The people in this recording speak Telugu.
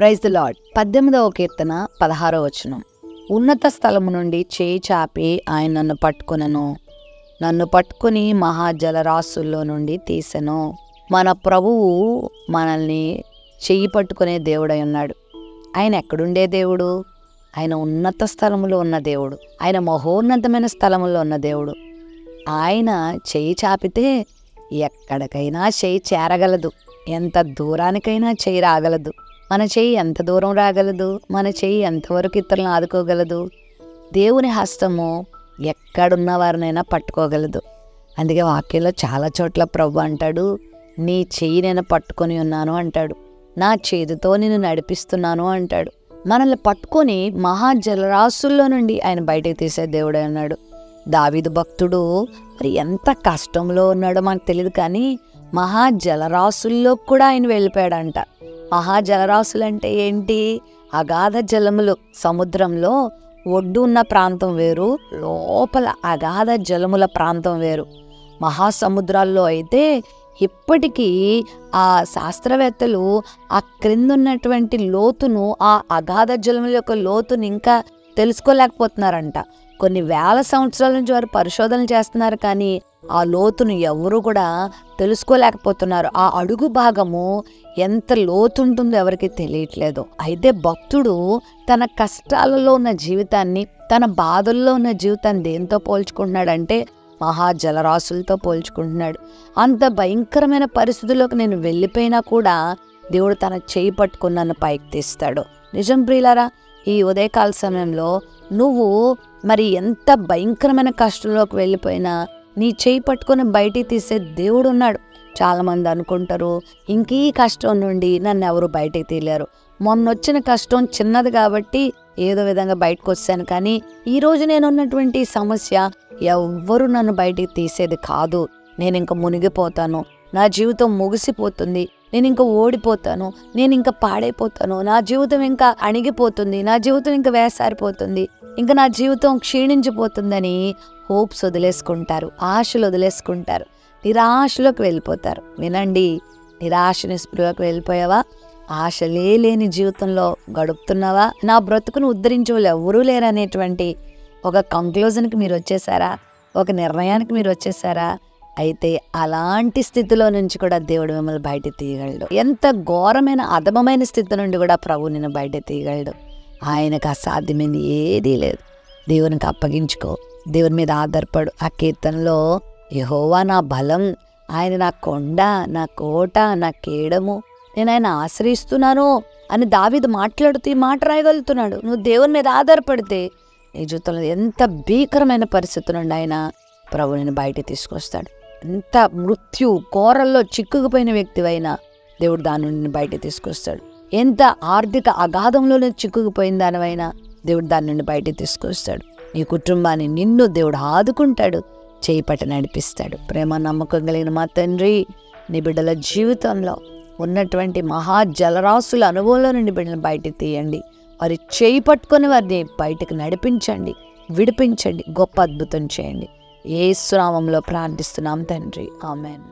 Praise the Lord. 18వ కీర్తన 16వ వచనం. ఉన్నత స్థలము నుండి చేయి చాపి ఆయన నన్ను పట్టుకుని మహాజలరాశుల్లో నుండి తీసెను. మన ప్రభువు మనల్ని చెయ్యి పట్టుకునే దేవుడై ఉన్నాడు. ఆయన ఎక్కడుండే దేవుడు? ఆయన ఉన్నత స్థలములో ఉన్న దేవుడు. ఆయన మహోన్నతమైన స్థలములో ఉన్న దేవుడు. ఆయన చెయ్యి చాపితే ఎక్కడికైనా చెయ్యి చేరగలదు, ఎంత దూరానికైనా చెయ్యి రాగలదు. మన చెయ్యి ఎంత దూరం రాగలదు? మన చెయ్యి ఎంతవరకు ఇతరులను ఆదుకోగలదు? దేవుని హస్తము ఎక్కడున్న వారినైనా పట్టుకోగలదు. అందుకే వాక్యంలో చాలా చోట్ల ప్రభు అంటాడు, నీ చెయ్యి నేను పట్టుకొని ఉన్నాను అంటాడు, నా చేతితో నేను నడిపిస్తున్నాను అంటాడు. మనల్ని పట్టుకొని మహాజలరాశుల్లో నుండి ఆయన బయటకు తీసే దేవుడే అన్నాడు. దావీదు భక్తుడు మరి ఎంత కష్టంలో ఉన్నాడో మనకు తెలియదు, కానీ మహాజలరాశుల్లో కూడా ఆయన వెళ్ళిపోయాడంట. మహాజలరాశులు అంటే ఏంటి? అగాధ జలములు. సముద్రంలో ఒడ్డు ఉన్న ప్రాంతం వేరు, లోపల అగాధ జలముల ప్రాంతం వేరు. మహాసముద్రాల్లో అయితే ఇప్పటికీ ఆ శాస్త్రవేత్తలు ఆ క్రిందున్నటువంటి లోతును, ఆ అగాధ జలముల యొక్క లోతును ఇంకా తెలుసుకోలేకపోతున్నారంట. కొన్ని వేల సంవత్సరాల నుంచి వారు పరిశోధనలు చేస్తున్నారు, కానీ ఆ లోతును ఎవరు కూడా తెలుసుకోలేకపోతున్నారు. ఆ అడుగు భాగము ఎంత లోతుంటుందో ఎవరికి తెలియట్లేదు. అయితే భక్తుడు తన కష్టాలలో ఉన్న జీవితాన్ని, తన బాధల్లో ఉన్న జీవితాన్ని దేంతో పోల్చుకుంటున్నాడంటే మహాజలరాశులతో పోల్చుకుంటున్నాడు. అంత భయంకరమైన పరిస్థితుల్లోకి నేను వెళ్ళిపోయినా కూడా దేవుడు తన చేయి పట్టుకుని నన్ను పైకి తీస్తాడు. నిజం ప్రియులారా, ఈ ఉదయకాల సమయంలో నువ్వు మరి ఎంత భయంకరమైన కష్టంలోకి వెళ్ళిపోయినా నీ చేయి పట్టుకొని బయటికి తీసే దేవుడు ఉన్నాడు. చాలామంది అనుకుంటారు, ఇంక ఈ కష్టం నుండి నన్ను ఎవరు బయటికి తీయలేరు, మొన్నొచ్చిన కష్టం చిన్నది కాబట్టి ఏదో విధంగా బయటకు వచ్చాను, కానీ ఈరోజు నేనున్నటువంటి సమస్య ఎవ్వరు నన్ను బయటికి తీసేది కాదు, నేను ఇంక మునిగిపోతాను, నా జీవితం ముగిసిపోతుంది, నేను ఇంకా ఓడిపోతాను, నేను ఇంకా పాడైపోతాను, నా జీవితం ఇంకా అణిగిపోతుంది, నా జీవితం ఇంకా వేసారిపోతుంది, ఇంకా నా జీవితం క్షీణించిపోతుందని హోప్స్ వదిలేసుకుంటారు, ఆశలు వదిలేసుకుంటారు, నిరాశలోకి వెళ్ళిపోతారు. వినండి, నిరాశ నిస్పృహలోకి వెళ్ళిపోయావా? ఆశలే లేని జీవితంలో గడుపుతున్నావా? నా బ్రతుకును ఉద్ధరించే వాళ్ళు ఎవరూ లేరనేటువంటి ఒక కంక్లూజన్కి మీరు వచ్చేసారా? ఒక నిర్ణయానికి మీరు వచ్చేసారా? అయితే అలాంటి స్థితిలో నుంచి కూడా దేవుడు మిమ్మల్ని బయట తీయగలడు. ఎంత ఘోరమైన అధమమైన స్థితి నుండి కూడా ప్రభు నిన్ను బయట తీయగలడు. ఆయనకు అసాధ్యమైంది ఏదీ లేదు. దేవునికి అప్పగించుకో, దేవుని మీద ఆధారపడు. ఆ కీర్తనలో యెహోవా నా బలం, ఆయన నా కొండ, నా కోట, నా కేడము, నేను ఆయన ఆశ్రయిస్తున్నాను అని దావీదు మాట్లాడుతూ ఈ మాట రాయగలుగుతున్నాడు. నువ్వు దేవుని మీద ఆధారపడితే నీ జీవితంలో ఎంత భీకరమైన పరిస్థితి నుండి ఆయన ప్రభు నేను బయట తీసుకొస్తాడు. ఎంత మృత్యు కోరల్లో చిక్కుకుపోయిన వ్యక్తివైనా దేవుడు దాని నుండి బయట తీసుకొస్తాడు. ఎంత ఆర్థిక అగాధంలో చిక్కుకుపోయిన దానివైనా దేవుడు దాని నుండి బయట తీసుకొస్తాడు. నీ కుటుంబాన్ని, నిన్ను దేవుడు ఆదుకుంటాడు, చేయి పట్టి నడిపిస్తాడు. ప్రేమ నమ్మకం కలిగిన మా తండ్రి, నీ బిడ్డల జీవితంలో ఉన్నటువంటి మహాజలరాశుల అనుభవంలో నుండి బిడ్డలను బయటికి తీయండి. వారి చేయి పట్టుకొని వారిని బయటకు నడిపించండి, విడిపించండి, గొప్ప అద్భుతం చేయండి. యేసు నామములో ప్రార్థిస్తున్నాం తండ్రి, ఆమేన్.